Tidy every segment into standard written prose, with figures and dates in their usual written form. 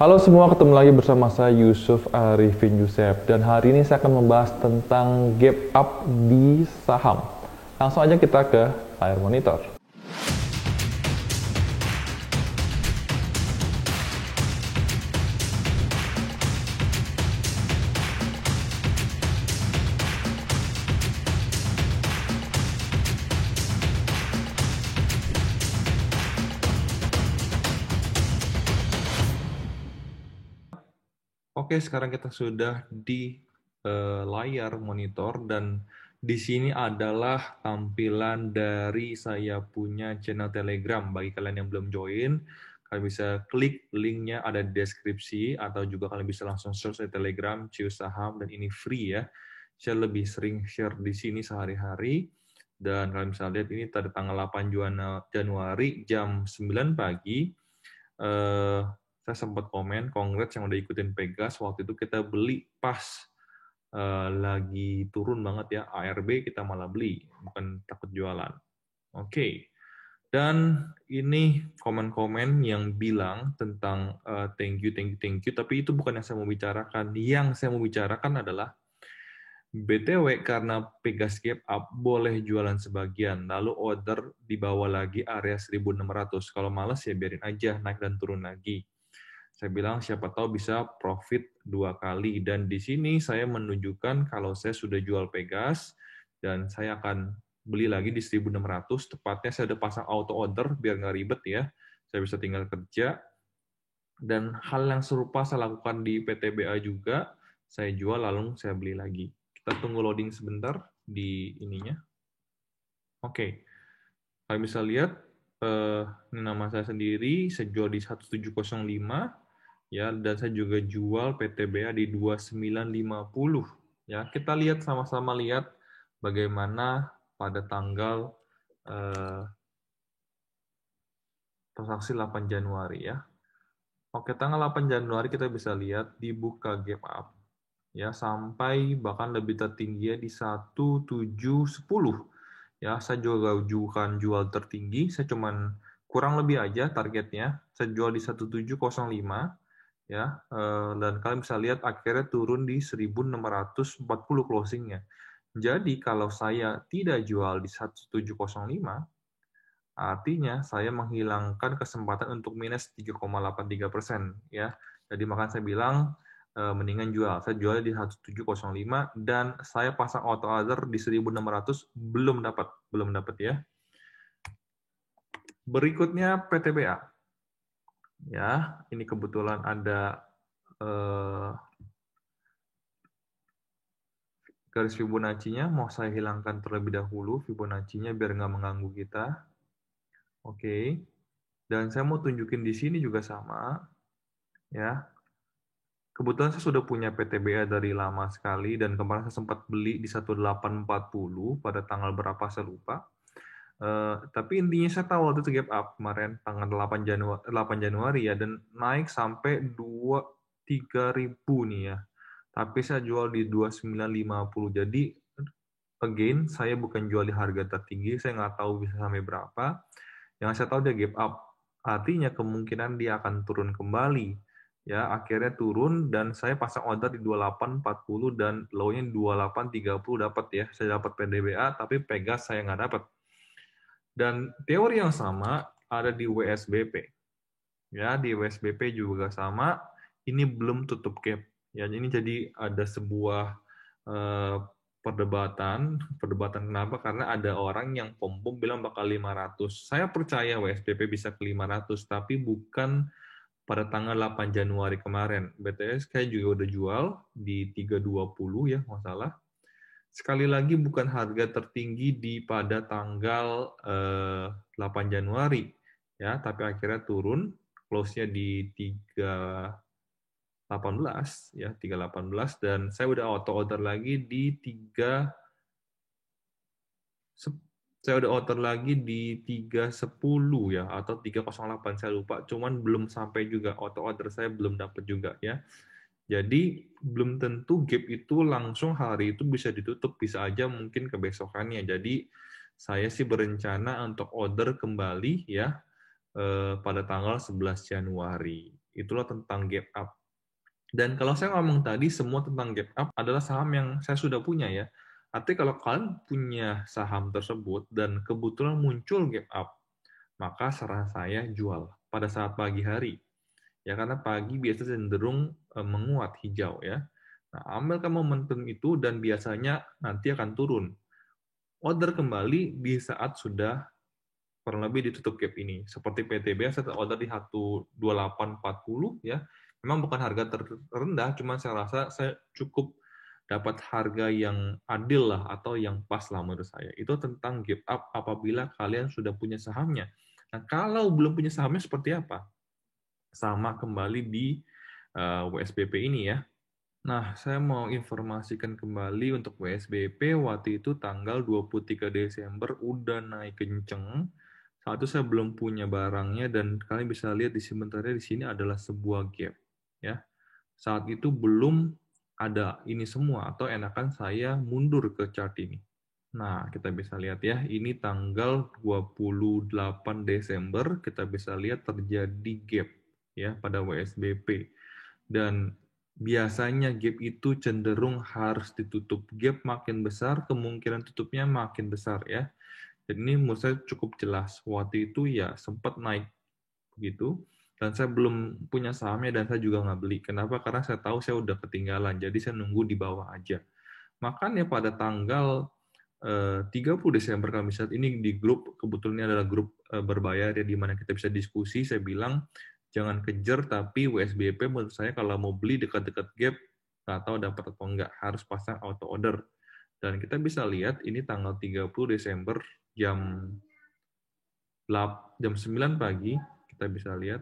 Halo semua, ketemu lagi bersama saya Yusuf Arifin Yusef dan hari ini saya akan membahas tentang gap up di saham. Langsung aja kita ke layar monitor. Oke, sekarang kita sudah di layar monitor dan di sini adalah tampilan dari saya punya channel Telegram. Bagi kalian yang belum join, kalian bisa klik linknya ada di deskripsi atau juga kalian bisa langsung search di Telegram Cius Saham dan ini free ya. Saya lebih sering share di sini sehari-hari dan kalian bisa lihat ini pada tanggal 8 Januari jam 9 pagi. Saya sempat komen, congrats yang udah ikutin Pegas, waktu itu kita beli pas lagi turun banget ya, ARB kita malah beli, bukan takut jualan. Oke. Dan ini komen-komen yang bilang tentang thank you, tapi itu bukan yang saya mau bicarakan. Yang saya mau bicarakan adalah BTW karena Pegas gap up boleh jualan sebagian, lalu order dibawa lagi area 1600. Kalau males ya biarin aja naik dan turun lagi. Saya bilang siapa tahu bisa profit 2 kali dan di sini saya menunjukkan kalau saya sudah jual Pegas dan saya akan beli lagi di 1600, tepatnya saya udah pasang auto order biar nggak ribet ya. Saya bisa tinggal kerja dan hal yang serupa saya lakukan di PTBA juga, saya jual lalu saya beli lagi. Kita tunggu loading sebentar di ininya. Oke. Kalian bisa lihat ini nama saya sendiri, saya jual di 1705 ya, dan saya juga jual PTBA di 2950 ya. Kita lihat sama-sama lihat bagaimana pada tanggal transaksi 8 Januari ya. Oke, tanggal 8 Januari kita bisa lihat dibuka gap up ya sampai bahkan lebih tertinggi ya di 1710. Ya, saya juga bukan jual tertinggi, saya cuman kurang lebih aja targetnya. Saya jual di 1705 ya. Dan kalian bisa lihat akhirnya turun di 1640 closingnya. Jadi kalau saya tidak jual di 1705, artinya saya menghilangkan kesempatan untuk minus 3,83% ya. Jadi makanya saya bilang mendingan jual. Saya jual di 1705 dan saya pasang auto order di 1600 belum dapat ya. Berikutnya PTBA. Ya, ini kebetulan ada garis Fibonacci-nya mau saya hilangkan terlebih dahulu Fibonacci-nya biar nggak mengganggu kita. Oke. Dan saya mau tunjukin di sini juga sama ya. Kebetulan saya sudah punya PTBA dari lama sekali dan kemarin saya sempat beli di 1840 pada tanggal berapa saya lupa. Tapi intinya saya tahu waktu itu gap up kemarin tanggal 8 Januari ya dan naik sampai 23.000 nih ya. Tapi saya jual di 2950. Jadi again saya bukan jual di harga tertinggi, saya nggak tahu bisa sampai berapa. Yang saya tahu dia gap up. Artinya kemungkinan dia akan turun kembali. Ya, akhirnya turun dan saya pasang order di 2840 dan low-nya 2830 dapat ya. Saya dapat PDBA tapi Pegas saya nggak dapat. Dan teori yang sama ada di WSBP. Ya, di WSBP juga sama. Ini belum tutup gap. Ya, ini jadi ada sebuah perdebatan kenapa? Karena ada orang yang pom-pom bilang bakal 500. Saya percaya WSBP bisa ke 500, tapi bukan pada tanggal 8 Januari kemarin. BTS kayak juga udah jual di 320 ya, nggak salah. Sekali lagi bukan harga tertinggi di pada tanggal 8 Januari ya, tapi akhirnya turun, close-nya di 318 ya, 318 dan saya udah auto order lagi di 310 ya atau 308 saya lupa, cuman belum sampai juga auto order saya belum dapat juga ya. Jadi belum tentu gap itu langsung hari itu bisa ditutup, bisa aja mungkin kebesokannya. Jadi saya sih berencana untuk order kembali ya pada tanggal 11 Januari. Itulah tentang gap up. Dan kalau saya ngomong tadi semua tentang gap up adalah saham yang saya sudah punya ya. Artinya kalau kalian punya saham tersebut dan kebetulan muncul gap up, maka saran saya jual pada saat pagi hari. Ya karena pagi biasanya cenderung menguat hijau ya. Nah, ambilkan momentum itu dan biasanya nanti akan turun. Order kembali di saat sudah kurang lebih ditutup gap ini. Seperti PTB saya order di 12840 ya. Memang bukan harga terendah, cuma saya rasa saya cukup dapat harga yang adil lah atau yang pas lah menurut saya. Itu tentang gap up apabila kalian sudah punya sahamnya. Nah, kalau belum punya sahamnya seperti apa? Sama kembali di WSBP ini ya. Nah, saya mau informasikan kembali untuk WSBP waktu itu tanggal 23 Desember udah naik kenceng. Saat itu saya belum punya barangnya dan kalian bisa lihat di sebenarnya di sini adalah sebuah gap ya. Saat itu belum ada ini semua atau enakan saya mundur ke chart ini. Nah, kita bisa lihat ya, ini tanggal 28 Desember kita bisa lihat terjadi gap ya pada WSBP. Dan biasanya gap itu cenderung harus ditutup. Gap makin besar, kemungkinan tutupnya makin besar ya. Dan ini menurut saya cukup jelas. Waktu itu ya sempat naik begitu. Dan saya belum punya sahamnya dan saya juga nggak beli. Kenapa? Karena saya tahu saya udah ketinggalan. Jadi saya nunggu di bawah aja. Makanya pada tanggal 30 Desember kami saat ini di grup, kebetulan ini adalah grup berbayar ya, di mana kita bisa diskusi, saya bilang jangan kejar, tapi WSBP menurut saya kalau mau beli dekat-dekat gap, nggak tahu dapat atau enggak, harus pasang auto order. Dan kita bisa lihat ini tanggal 30 Desember jam 9 pagi, kita bisa lihat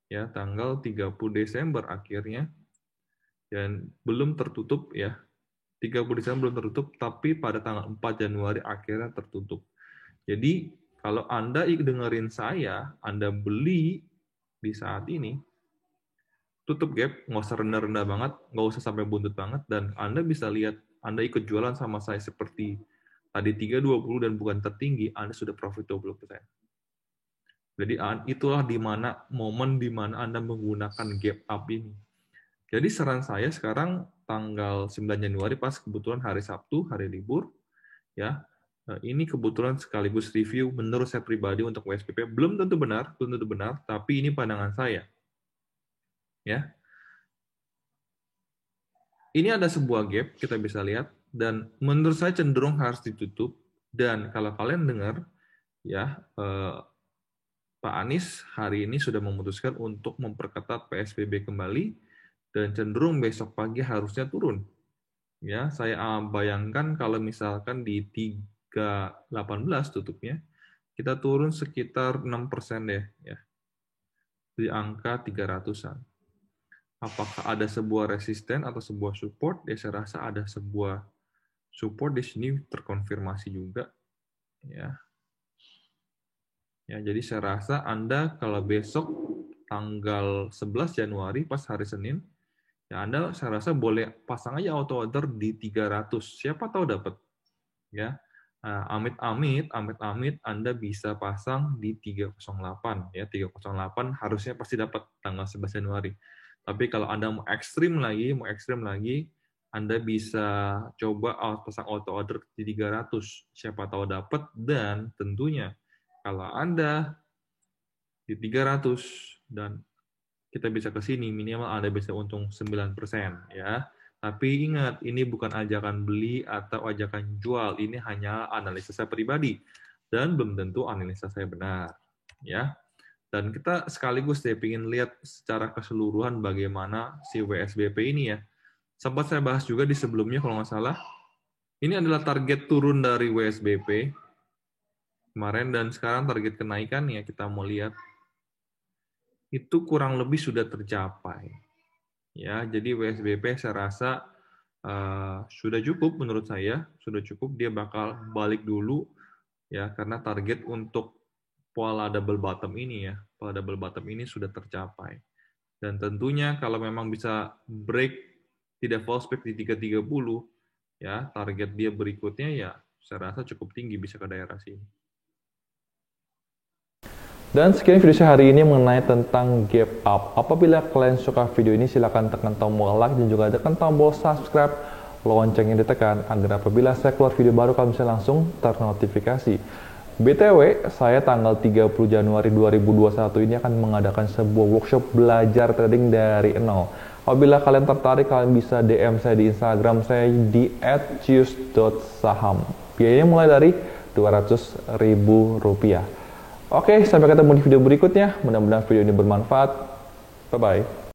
ya tanggal 30 Desember akhirnya, dan belum tertutup ya, 30 Desember belum tertutup, tapi pada tanggal 4 Januari akhirnya tertutup. Jadi, kalau Anda dengerin saya, Anda beli di saat ini, tutup gap, nggak usah rendah-rendah banget, nggak usah sampai buntut banget, dan Anda bisa lihat, Anda ikut jualan sama saya seperti tadi 320 dan bukan tertinggi, Anda sudah profit 20%. Jadi, itulah di mana momen di mana Anda menggunakan gap up ini. Jadi saran saya sekarang tanggal 9 Januari pas kebetulan hari Sabtu, hari libur, ya. Ini kebetulan sekaligus review menurut saya pribadi untuk WSBP belum tentu benar, tapi ini pandangan saya. Ya. Ini ada sebuah gap kita bisa lihat dan menurut saya cenderung harus ditutup, dan kalau kalian dengar ya Pak Anies hari ini sudah memutuskan untuk memperketat PSBB kembali dan cenderung besok pagi harusnya turun. Ya, saya bayangkan kalau misalkan di 3.18 tutupnya, kita turun sekitar 6% deh, ya. Di angka 300-an. Apakah ada sebuah resisten atau sebuah support? Ya, saya rasa ada sebuah support di sini terkonfirmasi juga, ya. Ya, jadi saya rasa Anda kalau besok tanggal 11 Januari pas hari Senin, ya Anda saya rasa boleh pasang aja auto order di 300. Siapa tahu dapat. Ya. Amit-amit Anda bisa pasang di 308 ya. 308 harusnya pasti dapat tanggal 11 Januari. Tapi kalau Anda mau ekstrim lagi, Anda bisa coba pasang auto order di 300. Siapa tahu dapat, dan tentunya kalau Anda di 300 dan kita bisa ke sini, minimal Anda bisa untung 9% ya. Tapi ingat, ini bukan ajakan beli atau ajakan jual, ini hanya analisa saya pribadi dan belum tentu analisa saya benar ya. Dan kita sekaligus saya ingin lihat secara keseluruhan bagaimana si WSBP ini ya. Sempat saya bahas juga di sebelumnya kalau nggak salah. Ini adalah target turun dari WSBP kemarin dan sekarang target kenaikan ya kita mau lihat itu kurang lebih sudah tercapai. Ya, jadi WSBP saya rasa sudah cukup menurut saya, sudah cukup, dia bakal balik dulu ya karena target untuk pola double bottom ini ya, pola double bottom ini sudah tercapai. Dan tentunya kalau memang bisa break tidak false break di 330 ya, target dia berikutnya ya saya rasa cukup tinggi bisa ke daerah sini. Dan sekian video saya hari ini mengenai tentang gap up. Apabila kalian suka video ini, silahkan tekan tombol like dan juga tekan tombol subscribe, loncengnya ditekan agar apabila saya keluar video baru kalian bisa langsung ternotifikasi. BTW, saya tanggal 30 Januari 2021 ini akan mengadakan sebuah workshop belajar trading dari nol. Apabila kalian tertarik, kalian bisa DM saya di Instagram saya di @cius.saham. Biayanya mulai dari Rp200.000. Oke, sampai ketemu di video berikutnya. Mudah-mudahan video ini bermanfaat. Bye-bye.